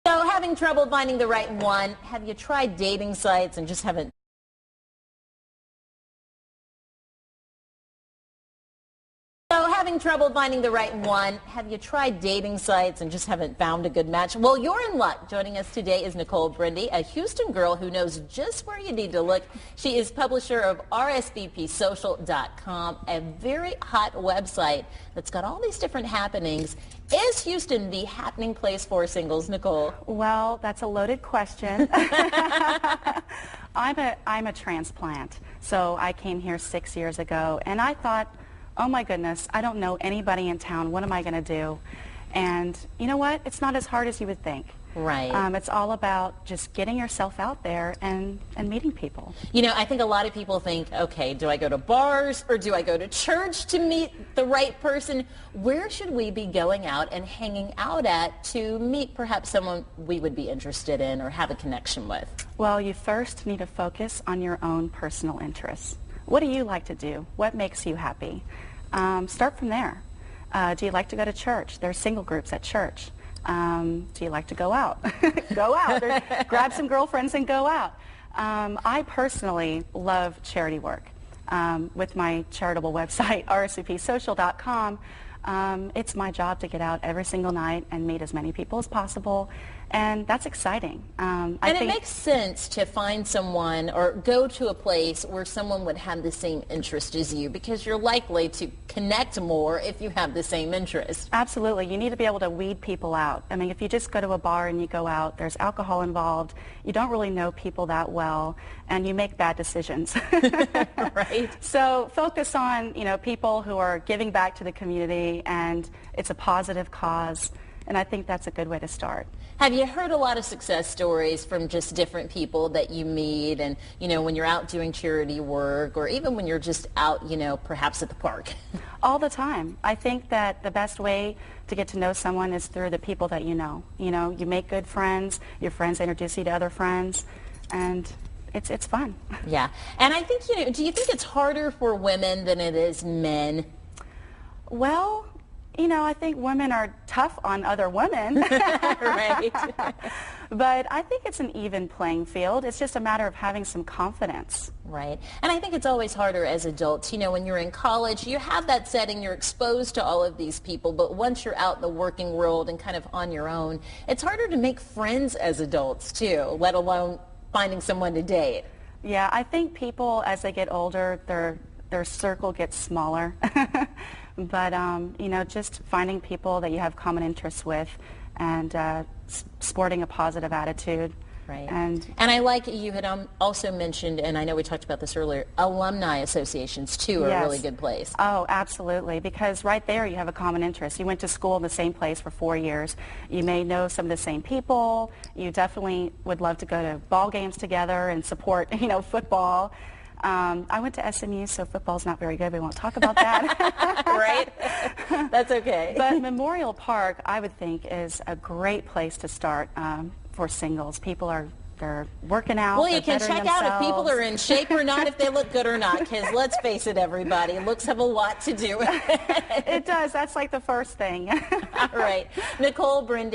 So, having trouble finding the right one? Have you tried dating sites and just haven't? So, having trouble finding the right one? Have you tried dating sites and just haven't found a good match? Well, you're in luck. Joining us today is Nicole, Brende, a Houston girl who knows just where you need to look. She is publisher of RSVPsocial.com, a very hot website that's got all these different happenings. Is Houston the happening place for singles, Nicole? Well, that's a loaded question. I'm a transplant, so I came here 6 years ago, and I thought, oh my goodness, I don't know anybody in town. What am I going to do? And you know what? It's not as hard as you would think. Right. It's all about just getting yourself out there and meeting people. You know, I think a lot of people think, okay, do I go to bars or do I go to church to meet the right person? Where should we be going out and hanging out at to meet perhaps someone we would be interested in or have a connection with? Well, you first need to focus on your own personal interests. What do you like to do? What makes you happy? Start from there. Do you like to go to church? There are single groups at church. Do you like to go out? Go out. Or grab some girlfriends and go out. I personally love charity work. With my charitable website, RSVPsocial.com, it's my job to get out every single night and meet as many people as possible, and that's exciting. And it makes sense to find someone or go to a place where someone would have the same interest as you, because you're likely to connect more if you have the same interest. Absolutely. You need to be able to weed people out. I mean, if you just go to a bar and you go out, there's alcohol involved, you don't really know people that well, and you make bad decisions. Right. So focus on, people who are giving back to the community, and it's a positive cause, and I think that's a good way to start. Have you heard a lot of success stories from just different people that you meet, and when you're out doing charity work, or even when you're just out, perhaps at the park? All the time. I think that the best way to get to know someone is through the people that you know. You make good friends, your friends introduce you to other friends, and it's fun. Yeah. And I think, do you think it's harder for women than it is men? Well, I think women are tough on other women. Right. But I think it's an even playing field. It's just a matter of having some confidence. Right. And I think it's always harder as adults. When you're in college, you have that setting, you're exposed to all of these people, but once you're out in the working world and kind of on your own, it's harder to make friends as adults too, let alone finding someone to date. Yeah, I think people, as they get older, their circle gets smaller. But, just finding people that you have common interests with, and sporting a positive attitude. Right. And I like you had also mentioned, and I know we talked about this earlier, alumni associations too are a really good place. Oh, absolutely, because right there you have a common interest. You went to school in the same place for 4 years. You may know some of the same people. You definitely would love to go to ball games together and support, football. I went to SMU, so football's not very good. We won't talk about that. Right? That's okay. But Memorial Park, I would think, is a great place to start for singles. People they're working out. Well, you can check out if people are in shape or not, if they look good or not, because let's face it, everybody, looks have a lot to do with it. It does. That's like the first thing. All right. Nicole, Brende.